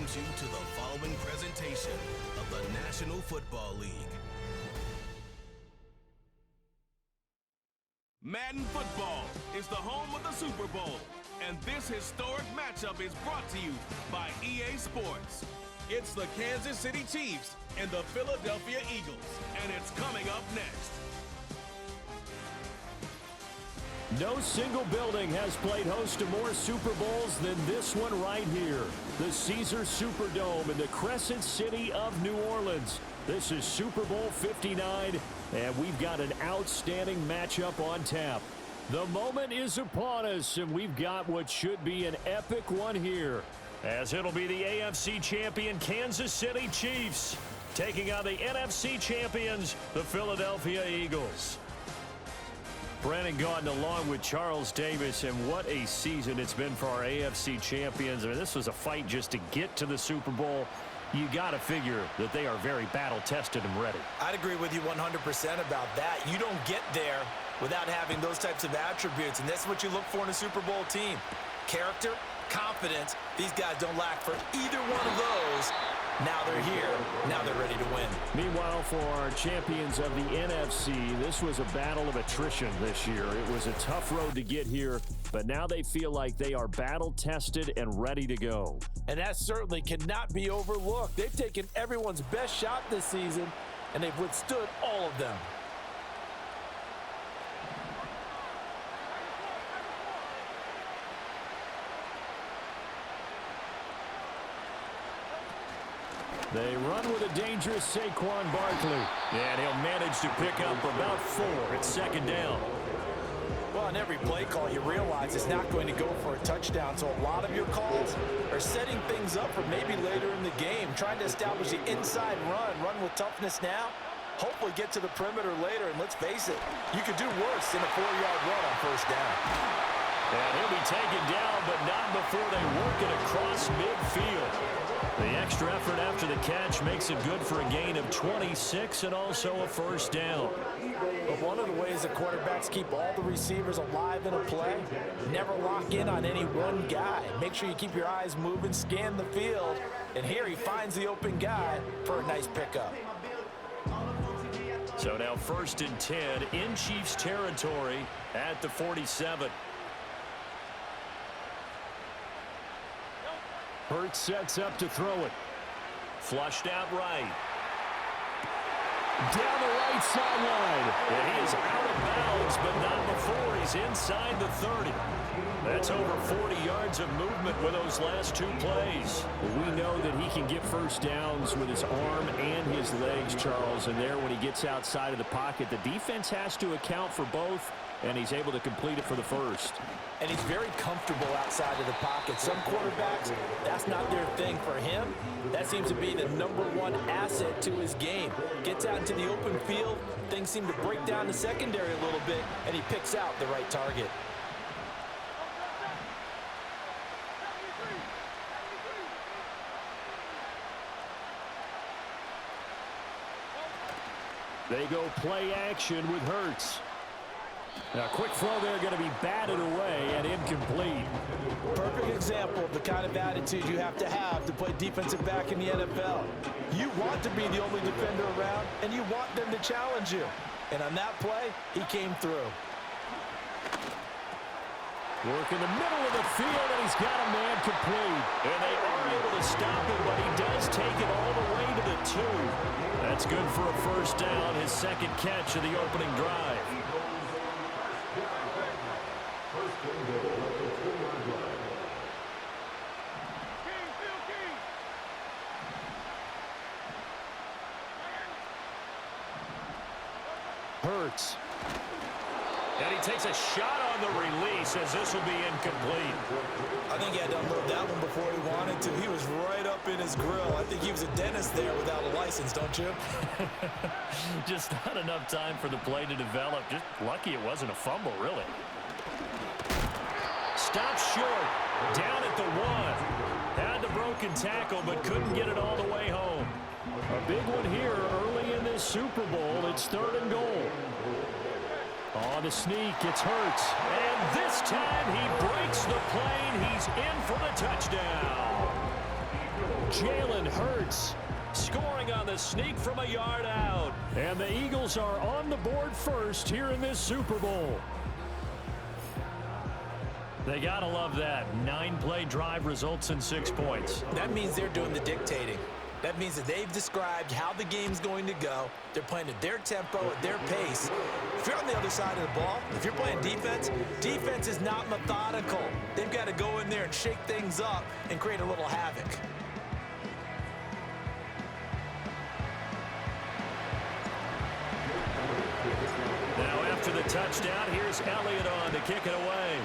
welcomes you to the following presentation of the National Football League. Madden Football is the home of the Super Bowl, and this historic matchup is brought to you by EA Sports. It's the Kansas City Chiefs and the Philadelphia Eagles, and it's coming up next. No single building has played host to more Super Bowls than this one right here. The Caesars Superdome in the Crescent City of New Orleans. This is Super Bowl 59, and we've got an outstanding matchup on tap. The moment is upon us, and we've got what should be an epic one here, as it'll be the AFC champion Kansas City Chiefs taking on the NFC champions, the Philadelphia Eagles. Brandon Gaudin along with Charles Davis, and what a season it's been for our AFC champions. I mean, this was a fight just to get to the Super Bowl. You got to figure that they are very battle-tested and ready. I'd agree with you 100% about that. You don't get there without having those types of attributes, and that's what you look for in a Super Bowl team. Character, confidence. These guys don't lack for either one of those. Now they're here. Now they're ready to win. Meanwhile, for our champions of the NFC, this was a battle of attrition this year. It was a tough road to get here, but now they feel like they are battle-tested and ready to go. And that certainly cannot be overlooked. They've taken everyone's best shot this season, and they've withstood all of them. They run with a dangerous Saquon Barkley. And he'll manage to pick up about 4 at second down. Well, on every play call, you realize it's not going to go for a touchdown. So a lot of your calls are setting things up for maybe later in the game, trying to establish the inside run with toughness now, hopefully get to the perimeter later. And let's face it, you could do worse than a 4-yard run on first down. And he'll be taken down, but not before they work it across midfield. The extra effort after the catch makes it good for a gain of 26 and also a first down. But one of the ways that quarterbacks keep all the receivers alive in a play, never lock in on any one guy. Make sure you keep your eyes moving, scan the field, and here he finds the open guy for a nice pickup. So now 1st and 10 in Chiefs territory at the 47. Hurts sets up to throw it. Flushed out right. Down the right sideline. And he is out of bounds, but not before he's inside the 30. That's over 40 yards of movement with those last 2 plays. We know that he can get first downs with his arm and his legs, Charles. And there, when he gets outside of the pocket, the defense has to account for both, and he's able to complete it for the first. And he's very comfortable outside of the pocket. Some quarterbacks, that's not their thing. For him, that seems to be the #1 asset to his game. Gets out into the open field, things seem to break down the secondary a little bit, and he picks out the right target. They go play action with Hurts. Now, quick throw there, going to be batted away and incomplete. Perfect example of the kind of attitude you have to play defensive back in the NFL. You want to be the only defender around, and you want them to challenge you. And on that play, he came through. Work in the middle of the field, and he's got a man complete. And they are able to stop him, but he does take it all the way to the 2. That's good for a first down, his second catch of the opening drive. Hurts. And he takes a shot on the release as this will be incomplete. I think he had to unload that one before he wanted to. He was right up in his grill. I think he was a dentist there without a license, don't you? Just not enough time for the play to develop. Just lucky it wasn't a fumble, really. Stopped short. Down at the 1. Had the broken tackle, but couldn't get it all the way home. A big one here early in this Super Bowl. It's 3rd and goal. On the sneak, it's Hurts. And this time he breaks the plane. He's in for the touchdown. Jalen Hurts scoring on the sneak from a yard out. And the Eagles are on the board first here in this Super Bowl. They got to love that. 9-play drive results in 6 points. That means they're doing the dictating. That means that they've described how the game's going to go. They're playing at their tempo, at their pace. If you're on the other side of the ball, if you're playing defense, defense is not methodical. They've got to go in there and shake things up and create a little havoc. Now after the touchdown, here's Elliott on to kick it away.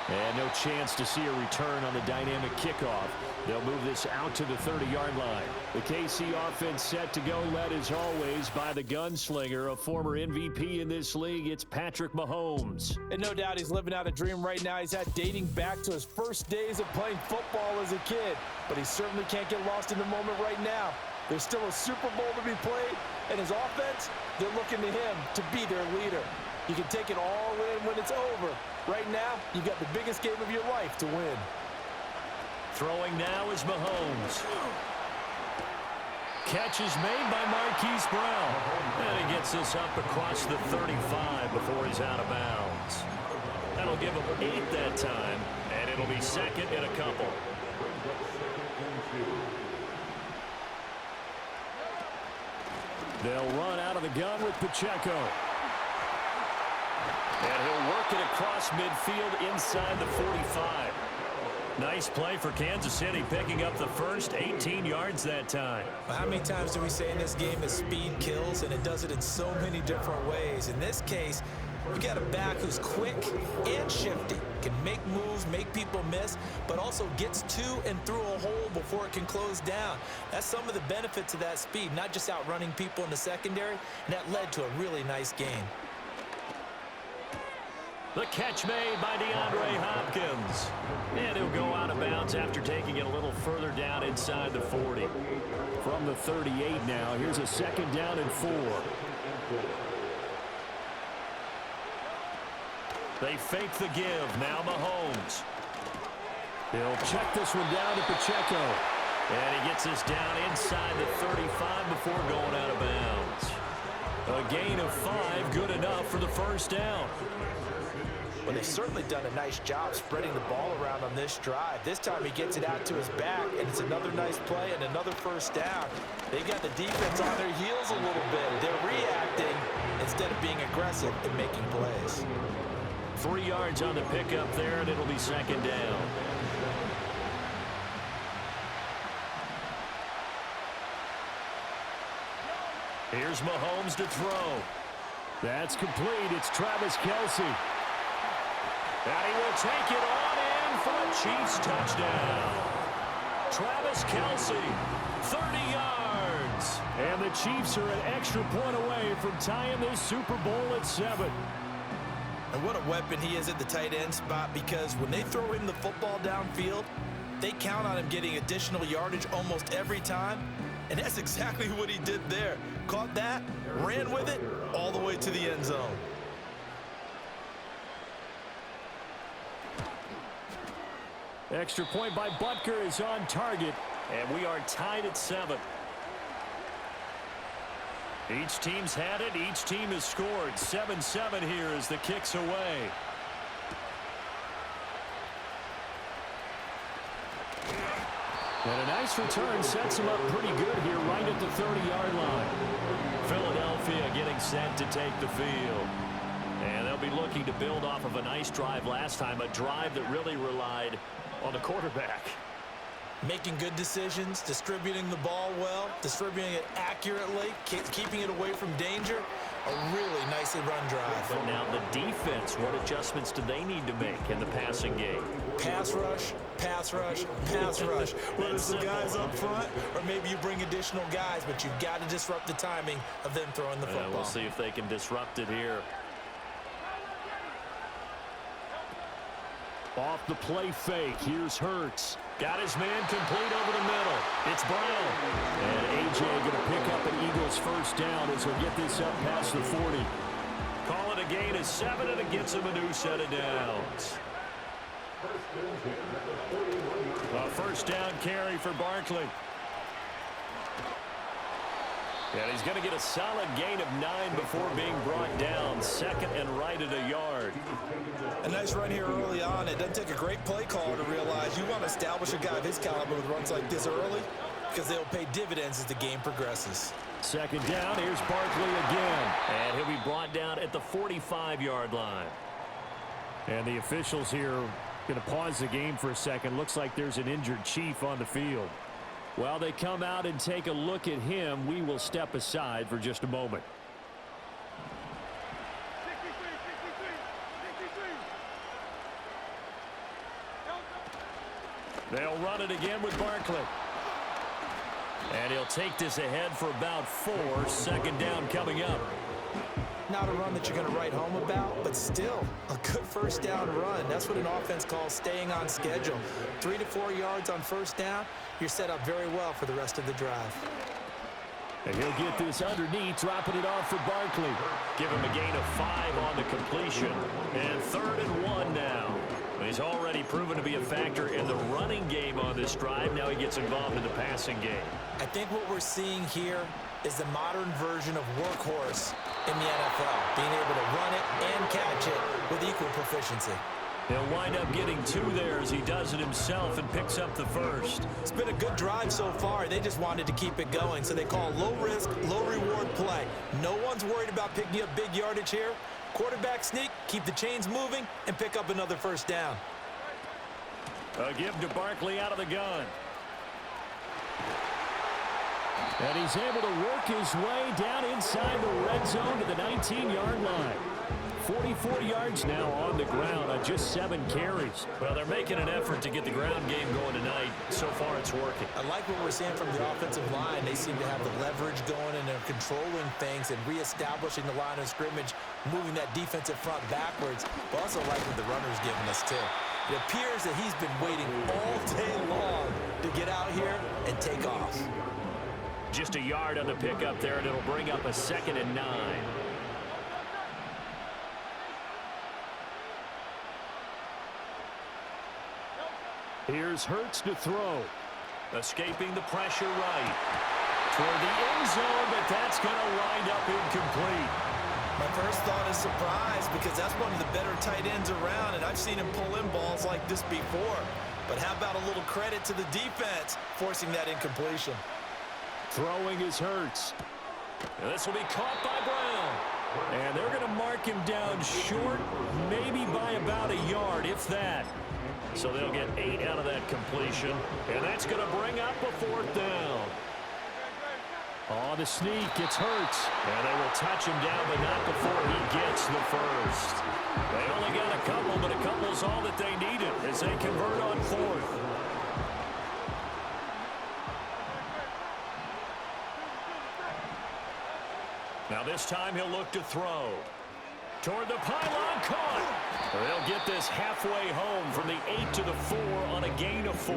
And no chance to see a return on the dynamic kickoff. They'll move this out to the 30-yard line. The KC offense set to go, led as always by the gunslinger, a former MVP in this league. It's Patrick Mahomes. And no doubt he's living out a dream right now. He's had dating back to his first days of playing football as a kid. But he certainly can't get lost in the moment right now. There's still a Super Bowl to be played, and his offense, they're looking to him to be their leader. You can take it all in when it's over. Right now, you got the biggest game of your life to win. Throwing now is Mahomes. Catch is made by Marquise Brown. And he gets this up across the 35 before he's out of bounds. That'll give him 8 that time, and it'll be second in a couple. They'll run out of the gun with Pacheco. And he'll work it across midfield inside the 45. Nice play for Kansas City, picking up the first 18 yards that time. Well, how many times do we say in this game that speed kills, and it does it in so many different ways? In this case, you got a back who's quick and shifty, can make moves, make people miss, but also gets to and through a hole before it can close down. That's some of the benefits of that speed, not just outrunning people in the secondary, and that led to a really nice game. The catch made by DeAndre Hopkins. And he'll go out of bounds after taking it a little further down inside the 40. From the 38 now, here's a second down and 4. They fake the give. Now Mahomes. He'll check this one down to Pacheco. And he gets this down inside the 35 before going out of bounds. A gain of 5, good enough for the first down. Well, they've certainly done a nice job spreading the ball around on this drive. This time he gets it out to his back, and it's another nice play and another first down. They got the defense on their heels a little bit. They're reacting instead of being aggressive and making plays. 3 yards on the pickup there, and it'll be second down. Here's Mahomes to throw. That's complete. It's Travis Kelce. And he will take it on in for a Chiefs touchdown. Travis Kelce, 30 yards. And the Chiefs are an extra point away from tying this Super Bowl at 7. And what a weapon he is at the tight end spot, because when they throw him the football downfield, they count on him getting additional yardage almost every time. And that's exactly what he did there. Caught that, ran with it, all the way to the end zone. Extra point by Butker is on target, and we are tied at 7. Each team's had it. Each team has scored. 7-7 here as the kick's away. And a nice return sets him up pretty good here right at the 30-yard line. Philadelphia getting set to take the field. And they'll be looking to build off of a nice drive last time, a drive that really relied on the quarterback. Making good decisions, distributing the ball well, distributing it accurately, keeping it away from danger. A really nicely run drive. But now the defense, what adjustments do they need to make in the passing game? Pass rush, pass rush, pass rush. Whether it's the guys up front or maybe you bring additional guys, but you've got to disrupt the timing of them throwing the football. We'll see if they can disrupt it here. Off the play fake, here's Hurts. Got his man complete over the middle. It's Brown. And A.J. going to pick up an Eagles first down as he'll get this up past the 40. Call it a gain of 7, and it gets him a new set of downs. A first down carry for Barkley. And he's going to get a solid gain of 9 before being brought down. Second and right at a yard. A nice run here early on. It doesn't take a great play caller to realize you want to establish a guy of his caliber with runs like this early because they'll pay dividends as the game progresses. Second down, here's Barkley again. And he'll be brought down at the 45-yard line. And the officials here going to pause the game for a second. Looks like there's an injured Chief on the field. While they come out and take a look at him, we will step aside for just a moment. They'll run it again with Barkley. And he'll take this ahead for about 4. Second down coming up. Not a run that you're going to write home about, but still a good first down run. That's what an offense calls staying on schedule. 3 to 4 yards on first down, you're set up very well for the rest of the drive. And he'll get this underneath, dropping it off for Barkley. Give him a gain of 5 on the completion. And 3rd and 1 now. He's already proven to be a factor in the running game on this drive. Now he gets involved in the passing game. I think what we're seeing here is the modern version of workhorse in the NFL, being able to run it and catch it with equal proficiency. He'll wind up getting 2 there as he does it himself and picks up the first. It's been a good drive so far. They just wanted to keep it going, so they call low-risk, low-reward play. No one's worried about picking up big yardage here. Quarterback sneak, keep the chains moving, and pick up another first down. A give to Barkley out of the gun. And he's able to work his way down inside the red zone to the 19-yard line. 44 yards now on the ground on just 7 carries. Well, they're making an effort to get the ground game going tonight. So far, it's working. I like what we're seeing from the offensive line. They seem to have the leverage going, and they're controlling things and reestablishing the line of scrimmage, moving that defensive front backwards. But also like what the runner's giving us, too. It appears that he's been waiting all day long to get out here and take off. Just a yard on the pickup there, and it'll bring up a 2nd and 9. Here's Hurts to throw. Escaping the pressure right. Toward the end zone, but that's going to wind up incomplete. My first thought is surprise because that's one of the better tight ends around, and I've seen him pull in balls like this before. But how about a little credit to the defense forcing that incompletion? Throwing is Hurts. And this will be caught by Brown. And they're going to mark him down short, maybe by about a yard, if that. So they'll get 8 out of that completion. And that's going to bring up a 4th down. On the sneak, it's Hurts. And they will touch him down, but not before he gets the first. They only got a couple, but a couple's all that they needed as they convert on 4th. Now this time he'll look to throw. Toward the pylon, caught. They'll get this halfway home from the 8 to the 4 on a gain of 4.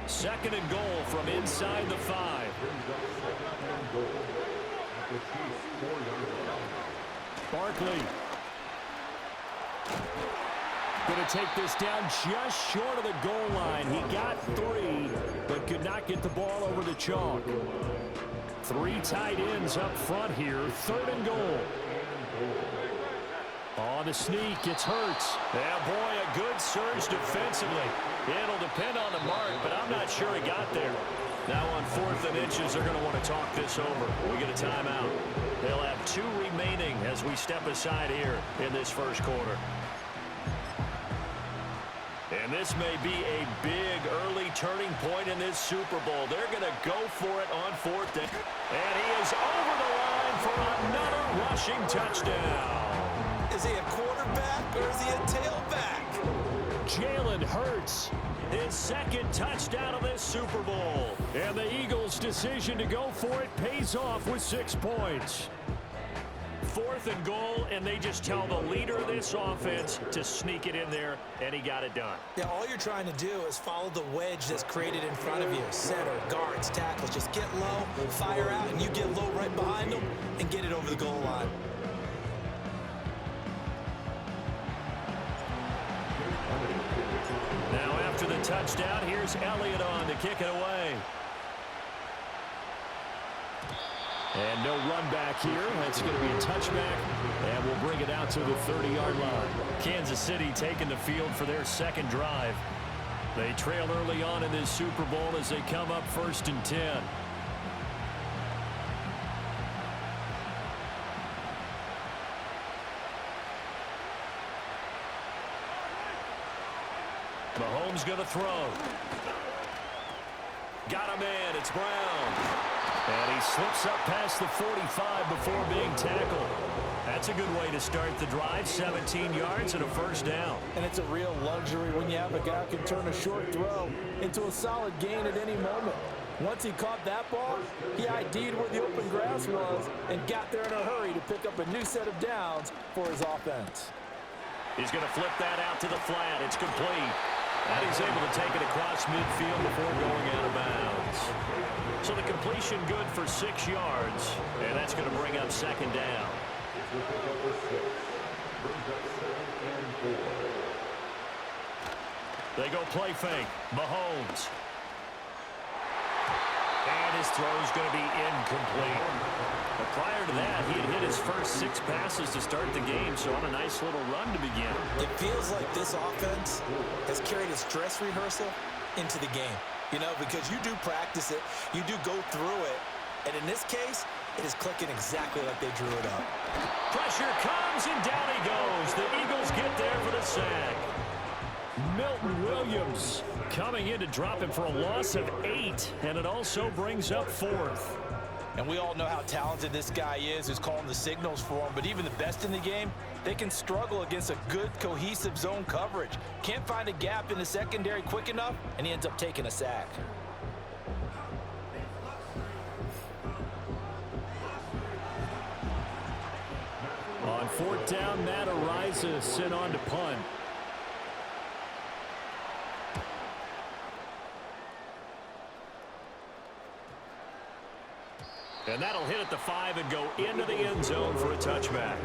2nd and goal from inside the 5. Barkley. Going to take this down just short of the goal line. He got 3, but could not get the ball over the chalk. 3 tight ends up front here. 3rd and goal. On the sneak, it's Hurts. Yeah, boy, a good surge defensively. It'll depend on the mark, but I'm not sure he got there. Now on 4th and inches, they're going to want to talk this over. We get a timeout. They'll have 2 remaining as we step aside here in this first quarter. And this may be a big early turning point in this Super Bowl. They're going to go for it on 4th down. And he is over the line for another rushing touchdown. Is he a quarterback or is he a tailback? Jalen Hurts, his 2nd touchdown of this Super Bowl. And the Eagles' decision to go for it pays off with 6 points. 4th and goal, and they just tell the leader of this offense to sneak it in there, and he got it done. Yeah, all you're trying to do is follow the wedge that's created in front of you. Center, guards, tackles. Just get low, fire out, and you get low right behind them and get it over the goal line. touchdown. Here's Elliott on to kick it away. And no run back here. That's going to be a touchback, and we'll bring it out to the 30-yard line. Kansas City taking the field for their second drive. They trail early on in this Super Bowl as they come up 1st and 10. Mahomes going to throw. Got him in. It's Brown. And he slips up past the 45 before being tackled. That's a good way to start the drive. 17 yards and a first down. And it's a real luxury when you have a guy who can turn a short throw into a solid gain at any moment. Once he caught that ball, he ID'd where the open grass was and got there in a hurry to pick up a new set of downs for his offense. He's going to flip that out to the flat. It's complete. And he's able to take it across midfield before going out of bounds. So the completion good for 6 yards, and that's going to bring up second down. They go play fake. Mahomes. And his throw is going to be incomplete. But prior to that, he had hit his first 6 passes to start the game, so on a nice little run to begin. It feels like this offense has carried its dress rehearsal into the game. You know, because you do practice it, you do go through it, and in this case, it is clicking exactly like they drew it up. Pressure comes, and down he goes. The Eagles get there for the sack. Milton Williams coming in to drop him for a loss of 8, and it also brings up 4th. And we all know how talented this guy is who's calling the signals for him, but even the best in the game, they can struggle against a good, cohesive zone coverage. Can't find a gap in the secondary quick enough, and he ends up taking a sack. On 4th down, Matt Ariza sent on to punt. And that'll hit at the 5 and go into the end zone for a touchback.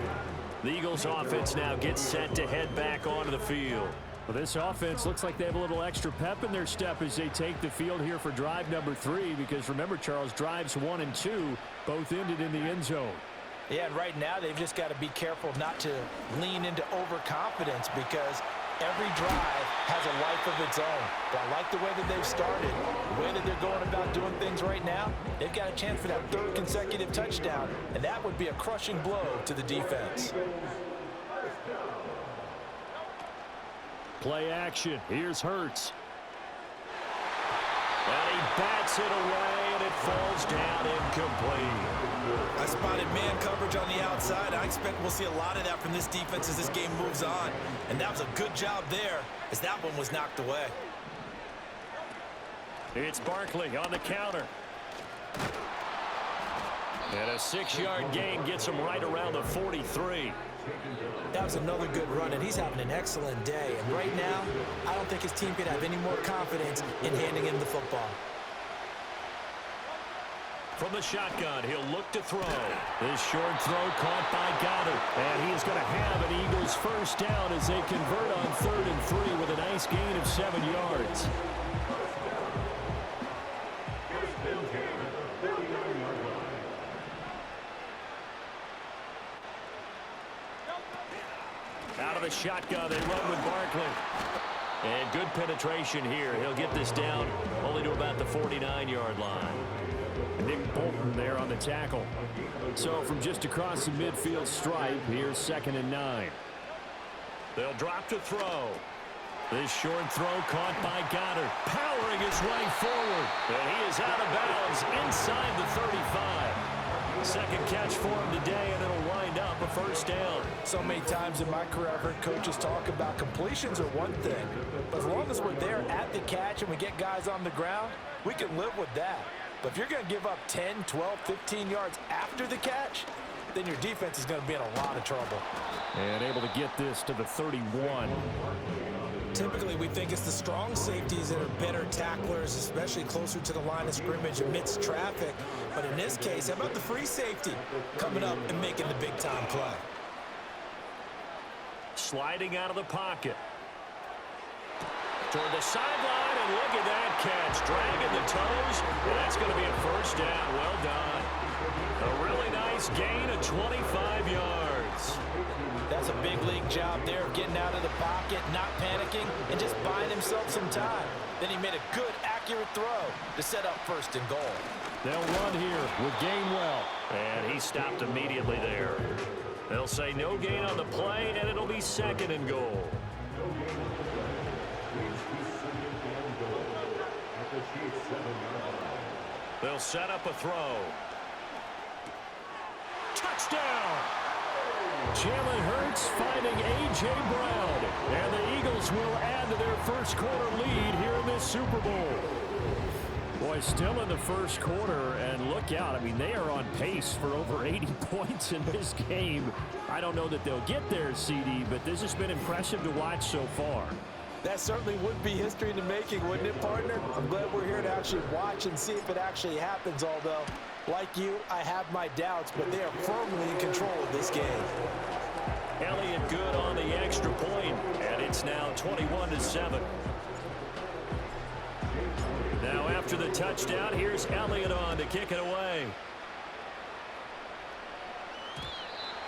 The Eagles offense now gets set to head back onto the field. Well, this offense looks like they have a little extra pep in their step as they take the field here for drive number 3, because remember, Charles, drives 1 and 2 both ended in the end zone. Yeah, and right now they've just got to be careful not to lean into overconfidence, because every drive has a life of its own. But I like the way that they've started, the way that they're going about doing things right now. They've got a chance for that 3rd consecutive touchdown, and that would be a crushing blow to the defense. Play action. Here's Hurts. And he bats it away, and it falls down incomplete. I spotted man coverage on the outside. I expect we'll see a lot of that from this defense as this game moves on. And that was a good job there as that one was knocked away. It's Barkley on the counter. And a 6-yard gain gets him right around the 43. That was another good run, and he's having an excellent day. And right now, I don't think his team could have any more confidence in handing him the football. From the shotgun, he'll look to throw. This short throw caught by Goddard. And he is going to have an Eagles first down as they convert on 3rd and 3 with a nice gain of 7 yards. Out of the shotgun, they run with Barkley. And good penetration here. He'll get this down only to about the 49-yard line. Nick Bolton there on the tackle. So from just across the midfield stripe, here's 2nd and 9. They'll drop to throw. This short throw caught by Goddard, powering his way forward. And he is out of bounds inside the 35. Second catch for him today, and it'll wind up a first down. So many times in my career, I've heard coaches talk about completions are one thing. But as long as we're there at the catch and we get guys on the ground, we can live with that. But if you're going to give up 10, 12, 15 yards after the catch, then your defense is going to be in a lot of trouble. And able to get this to the 31. Typically, we think it's the strong safeties that are better tacklers, especially closer to the line of scrimmage amidst traffic. But in this case, how about the free safety coming up and making the big-time play? Sliding out of the pocket. toward the sideline, and look at that catch. Dragging the toes, and that's going to be a first down. Well done. A really nice gain of 25 yards. That's a big league job there of getting out of the pocket, not panicking, and just buying himself some time. Then he made a good, accurate throw to set up first and goal. They'll run here with Gainwell. And he stopped immediately there. They'll say no gain on the play, and it'll be second and goal. They'll set up a throw. Touchdown! Jalen Hurts finding A.J. Brown. And the Eagles will add to their first quarter lead here in this Super Bowl. Boy, still in the first quarter, and look out. I mean, they are on pace for over 80 points in this game. I don't know that they'll get there, CD, but this has been impressive to watch so far. That certainly would be history in the making, wouldn't it, partner? I'm glad we're here to actually watch and see if it actually happens, although, like you, I have my doubts, but they are firmly in control of this game. Elliott good on the extra point, and it's now 21-7. Now after the touchdown, here's Elliott on to kick it away.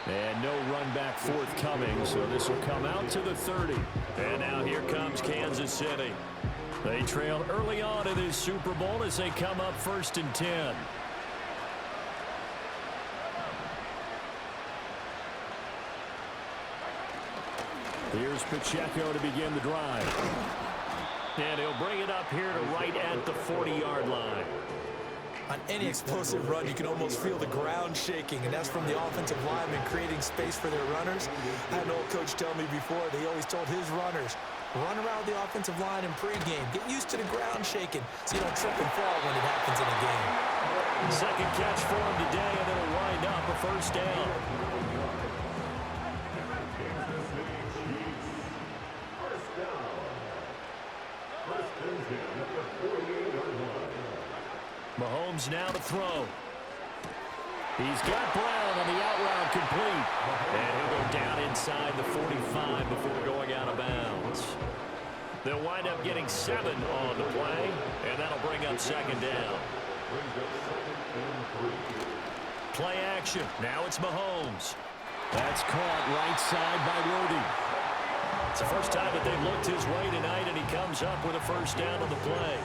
And no run back forthcoming, so this will come out to the 30. And now here comes Kansas City. They trailed early on in this Super Bowl as they come up 1st and 10. Here's Pacheco to begin the drive. And he'll bring it up here to right at the 40-yard line. On any explosive run, you can almost feel the ground shaking, and that's from the offensive linemen creating space for their runners. I had an old coach tell me before, they always told his runners, run around the offensive line in pregame. Get used to the ground shaking so you don't trip and fall when it happens in a game. Second catch for him today, and it'll wind up a first down. Mahomes now to throw. He's got Brown on the out route complete. And he'll go down inside the 45 before going out of bounds. They'll wind up getting 7 on the play, and that'll bring up second down. Play action. Now it's Mahomes. That's caught right side by Worthy. It's the first time that they've looked his way tonight, and he comes up with a first down on the play.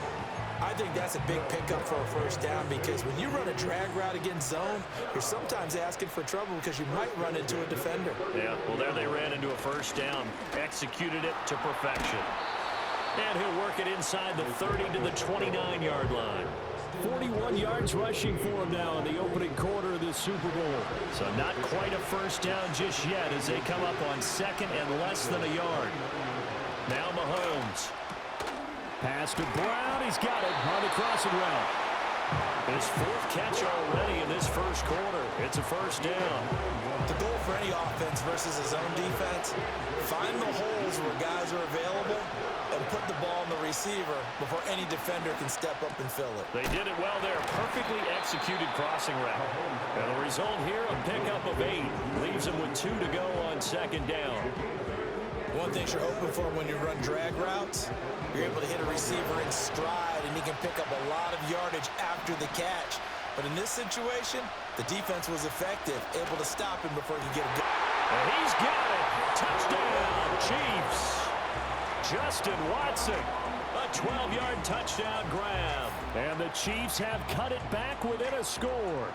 I think that's a big pickup for a first down because when you run a drag route against zone, you're sometimes asking for trouble because you might run into a defender. Yeah, well, there they ran into a first down, executed it to perfection. And he'll work it inside the 30 to the 29-yard line. 41 yards rushing for him now in the opening quarter of this Super Bowl. So not quite a first down just yet as they come up on second and less than a yard. Now Mahomes. Pass to Brown. He's got it on the crossing route. His 4th catch already in this first quarter. It's a first down. The goal for any offense versus a zone defense, find the holes where guys are available and put the ball in the receiver before any defender can step up and fill it. They did it well there. Perfectly executed crossing route. And the result here, a pickup of 8. Leaves him with 2 to go on second down. One thing you're hoping for when you run drag routes, you're able to hit a receiver in stride, and he can pick up a lot of yardage after the catch. But in this situation, the defense was effective, able to stop him before he could get a good. And he's got it. Touchdown, Chiefs. Justin Watson, a 12-yard touchdown grab. And the Chiefs have cut it back within a score.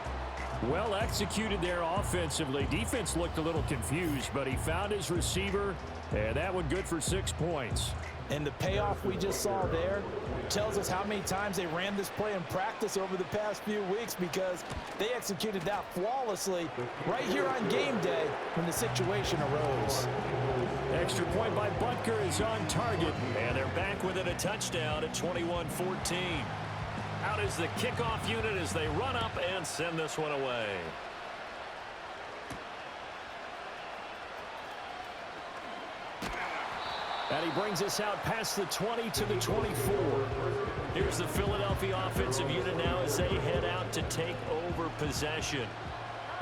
Well executed there offensively. Defense looked a little confused, but he found his receiver, and that one good for 6 points. And the payoff we just saw there tells us how many times they ran this play in practice over the past few weeks because they executed that flawlessly right here on game day when the situation arose. Extra point by Butker is on target, and they're back within a touchdown at 21-14. Out is the kickoff unit as they run up and send this one away. And he brings us out past the 20 to the 24. Here's the Philadelphia offensive unit now as they head out to take over possession.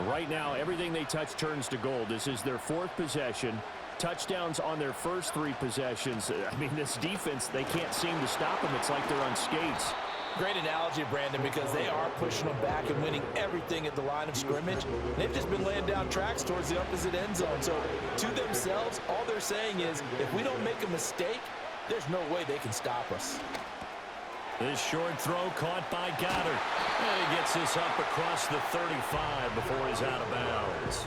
Right now, everything they touch turns to gold. This is their 4th possession. touchdowns on their first 3 possessions. I mean, this defense, they can't seem to stop them. It's like they're on skates. Great analogy, Brandon, because they are pushing them back and winning everything at the line of scrimmage. They've just been laying down tracks towards the opposite end zone. So to themselves, all they're saying is, if we don't make a mistake, there's no way they can stop us. This short throw caught by Goddard. And he gets this up across the 35 before he's out of bounds.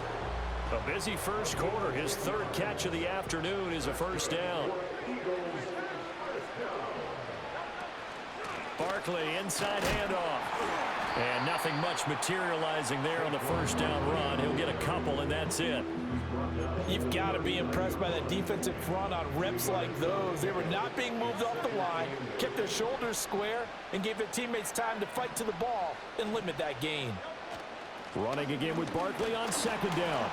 A busy first quarter. His 3rd catch of the afternoon is a first down. Barkley, inside handoff. And nothing much materializing there on the first down run. He'll get a couple, and that's it. You've got to be impressed by that defensive front on reps like those. They were not being moved off the line, kept their shoulders square, and gave their teammates time to fight to the ball and limit that gain. Running again with Barkley on 2nd down.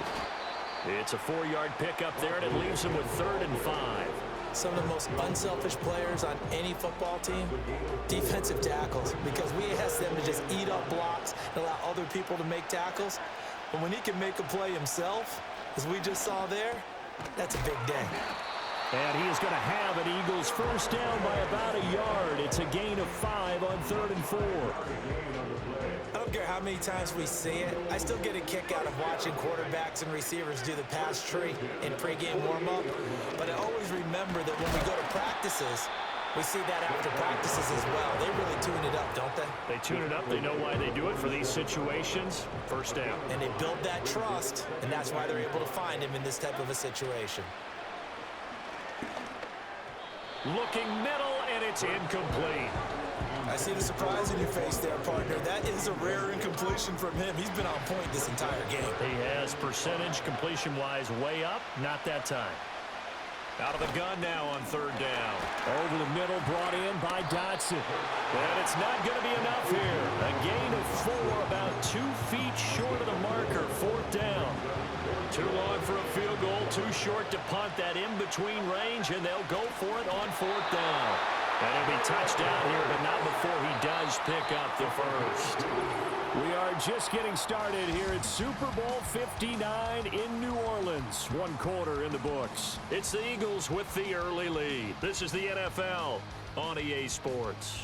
It's a 4-yard pickup there, and it leaves him with 3rd and 5. Some of the most unselfish players on any football team, defensive tackles, because we ask them to just eat up blocks and allow other people to make tackles. But when he can make a play himself, as we just saw there, that's a big day. And he is going to have an Eagles first down by about a yard. It's a gain of 5 on 3rd and 4. I don't care how many times we see it. I still get a kick out of watching quarterbacks and receivers do the pass tree in pregame warm-up. But I always remember that when we go to practices, we see that after practices as well. They really tune it up, don't they? They tune it up. They know why they do it for these situations. First down. And they build that trust, and that's why they're able to find him in this type of a situation. Looking middle, and it's incomplete. I see the surprise in your face there, partner. That is a rare incompletion from him. He's been on point this entire game. He has percentage completion-wise way up. Not that time. Out of the gun now on 3rd down. Over the middle, brought in by Dotson. And it's not going to be enough here. A gain of 4, about 2 feet short of the marker. 4th down. Too long for a field goal, too short to punt that in-between range, and they'll go for it on 4th down. And he'll be touched down here, but not before he does pick up the first. We are just getting started here at Super Bowl 59 in New Orleans. 1 quarter in the books. It's the Eagles with the early lead. This is the NFL on EA Sports.